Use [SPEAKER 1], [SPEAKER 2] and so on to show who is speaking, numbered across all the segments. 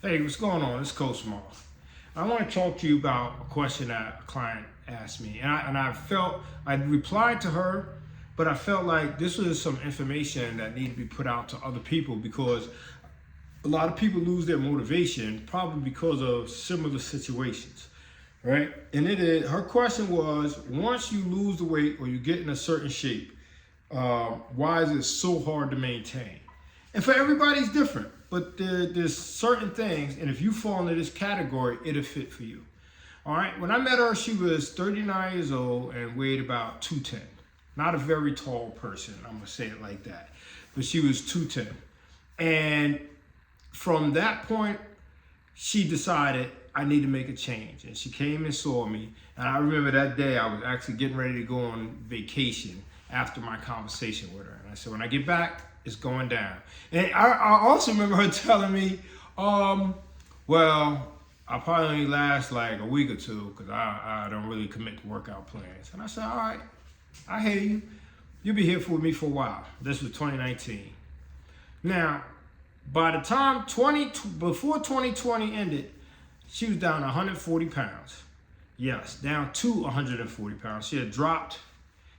[SPEAKER 1] Hey, what's going on? It's Coach Small. I want to talk to you about a question that a client asked me, and I replied to her, but I felt like this was some information that needed to be put out to other people because a lot of people lose their motivation probably because of similar situations, right? And her question was, once you lose the weight or you get in a certain shape, why is it so hard to maintain? And for everybody, it's different. But there's certain things, and if you fall into this category, it'll fit for you. All right. When I met her, she was 39 years old and weighed about 210. Not a very tall person. I'm gonna say it like that. But she was 210. And from that point, she decided I need to make a change. And she came and saw me. And I remember that day I was actually getting ready to go on vacation after my conversation with her. And I said, when I get back, it's going down. And I also remember her telling me, well, I'll probably only last like a week or two because I don't really commit to workout plans. And I said, all right, I hear you. You'll be here with me for a while. This was 2019. Now, by the time before 2020 ended, she was down 140 pounds. Yes, down to 140 pounds. She had dropped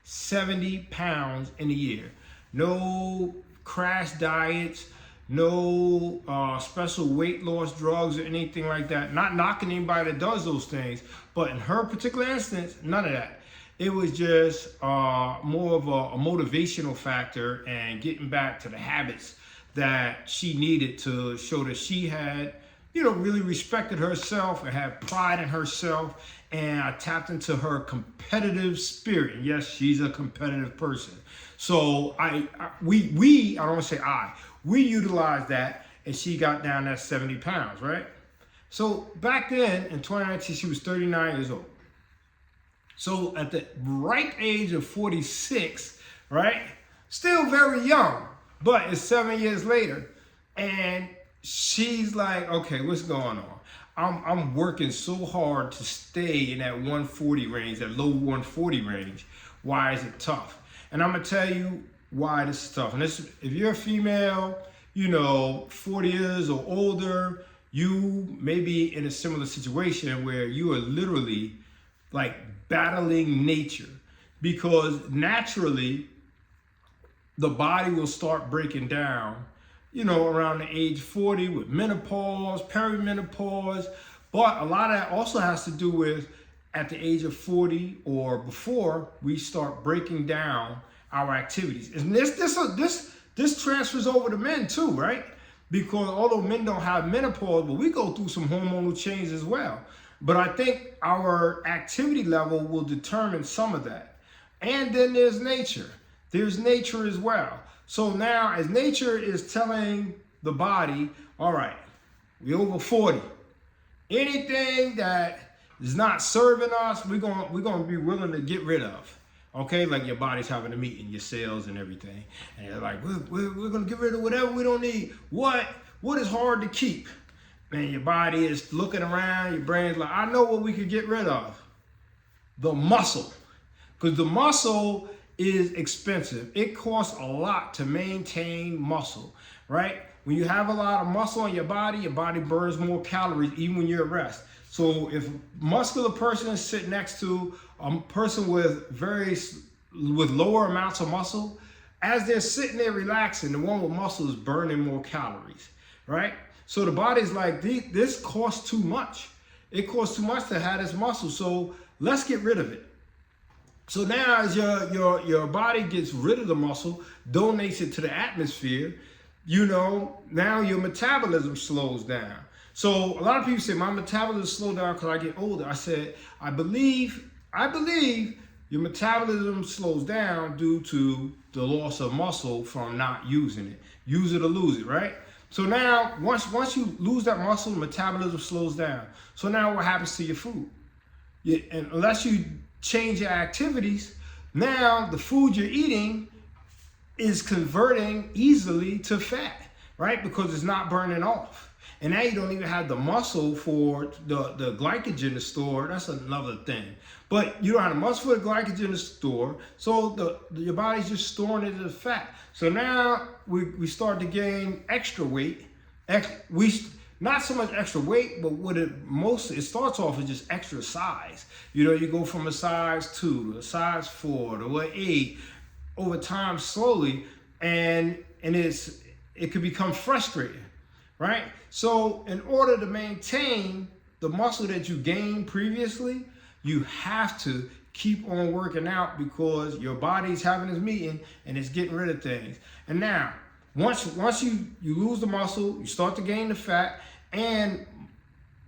[SPEAKER 1] 70 pounds in a year. No crash diets, no special weight loss drugs or anything like that. Not knocking anybody that does those things, but in her particular instance, none of that. It was just more of a motivational factor and getting back to the habits that she needed to show that she had, really respected herself and had pride in herself. And I tapped into her competitive spirit. And yes, she's a competitive person. So we I don't want to say we utilized that, and she got down that 70 pounds, right? So back then in 2019, she was 39 years old. So at the ripe age of 46, right? Still very young, but it's 7 years later. And she's like, okay, what's going on? I'm working so hard to stay in that 140 range, that low 140 range. Why is it tough? And I'm gonna tell you why this is tough. And this, if you're a female, 40 years or older, you may be in a similar situation where you are literally like battling nature, because naturally the body will start breaking down, around the age 40 with menopause, perimenopause. But a lot of that also has to do with at the age of 40 or before we start breaking down our activities. And this transfers over to men too, right? Because although men don't have menopause, but we go through some hormonal change as well. But I think our activity level will determine some of that. And then there's nature. There's nature as well. So now as nature is telling the body, all right, we're over 40. Anything that is not serving us, we're gonna be willing to get rid of. Okay, like your body's having a meeting, your cells and everything, and you're like, we're gonna get rid of whatever we don't need. What is hard to keep? Man, your body is looking around, your brain's like, I know what we could get rid of. The muscle, because the muscle is expensive. It costs a lot to maintain muscle, right? When you have a lot of muscle in your body burns more calories even when you're at rest. So if a muscular person is sitting next to a person with lower amounts of muscle, as they're sitting there relaxing, the one with muscle is burning more calories, right? So the body's like, this costs too much. It costs too much to have this muscle, so let's get rid of it. So now as your body gets rid of the muscle, donates it to the atmosphere, now your metabolism slows down. So a lot of people say my metabolism slows down because I get older. I said, I believe your metabolism slows down due to the loss of muscle from not using it. Use it or lose it, right? So now once you lose that muscle, metabolism slows down. So now what happens to your food? And unless you change your activities, now the food you're eating is converting easily to fat, right? Because it's not burning off. And now you don't even have the muscle for the glycogen to store. That's another thing. But you don't have the muscle for the glycogen to store, so your body's just storing it as fat. So now we start to gain extra weight. not so much extra weight, but it starts off as just extra size. You know, you go from a size 2 to a size 4 to an 8 over time slowly, and it could become frustrating, right? So in order to maintain the muscle that you gained previously, you have to keep on working out, because your body's having this meeting and it's getting rid of things. And now, once you lose the muscle, you start to gain the fat, and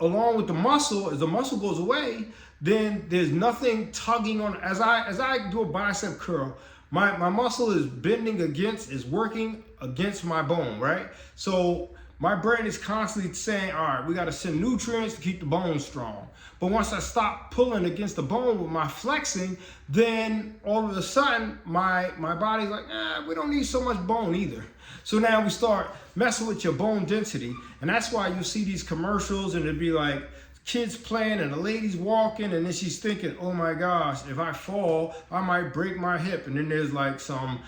[SPEAKER 1] along with the muscle, as the muscle goes away, then there's nothing tugging on. As I do a bicep curl, my muscle is working against my bone, right? So my brain is constantly saying, all right, we got to send nutrients to keep the bone strong. But once I stop pulling against the bone with my flexing, then all of a sudden my body's like, we don't need so much bone either. So now we start messing with your bone density. And that's why you see these commercials and it'd be like kids playing and the lady's walking, and then she's thinking, oh my gosh, if I fall, I might break my hip. And then there's like some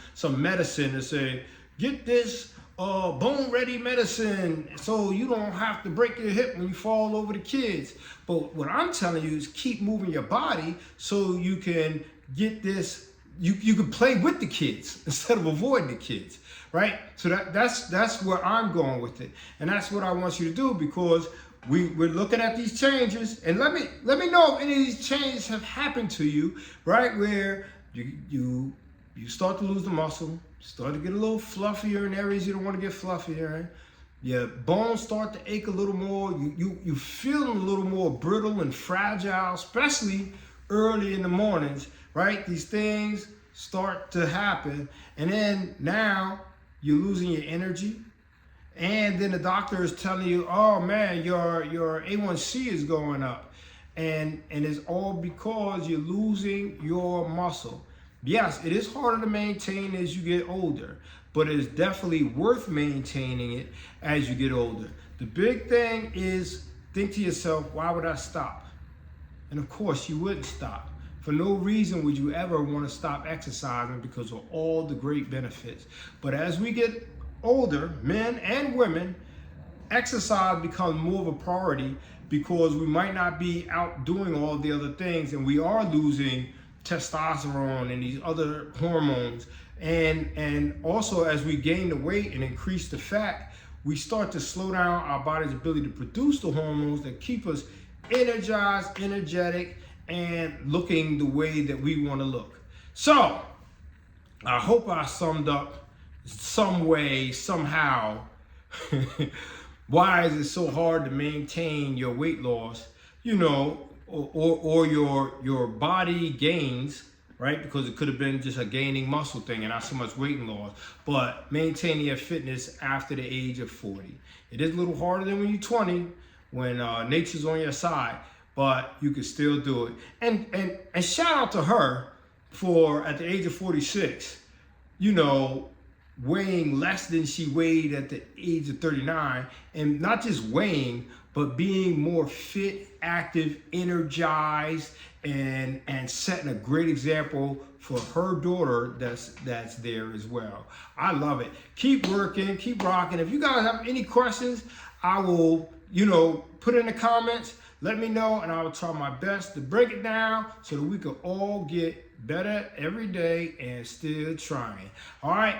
[SPEAKER 1] medicine that say, get this bone ready medicine so you don't have to break your hip when you fall over the kids. But what I'm telling you is keep moving your body so you can get this, you can play with the kids instead of avoiding the kids, right? So that's where I'm going with it. And that's what I want you to do, because we're looking at these changes, and let me know if any of these changes have happened to you, right? Where you start to lose the muscle, start to get a little fluffier in areas you don't want to get fluffier in. Your bones start to ache a little more. You feel a little more brittle and fragile, especially early in the mornings, right? These things start to happen, and then now you're losing your energy. And then the doctor is telling you, oh man, your A1C is going up. And it's all because you're losing your muscle. Yes, it is harder to maintain as you get older, but it is definitely worth maintaining it as you get older. The big thing is, think to yourself, why would I stop? And of course you wouldn't stop. For no reason would you ever want to stop exercising, because of all the great benefits. But as we get older, men and women, exercise becomes more of a priority, because we might not be out doing all the other things, and we are losing testosterone and these other hormones. And also, as we gain the weight and increase the fat, we start to slow down our body's ability to produce the hormones that keep us energized, energetic, and looking the way that we want to look. So I hope I summed up some way, somehow, why is it so hard to maintain your weight loss, you know, or your body gains, right? Because it could have been just a gaining muscle thing and not so much weight loss, but maintaining your fitness after the age of 40. It is a little harder than when you're 20, when nature's on your side, but you can still do it. And shout out to her for, at the age of 46, you know, weighing less than she weighed at the age of 39, and not just weighing, but being more fit, active, energized, and setting a great example for her daughter that's there as well. I love it. Keep working, keep rocking. If you guys have any questions, I will, you know, put in the comments. Let me know, and I will try my best to break it down so that we can all get better every day and still trying. All right.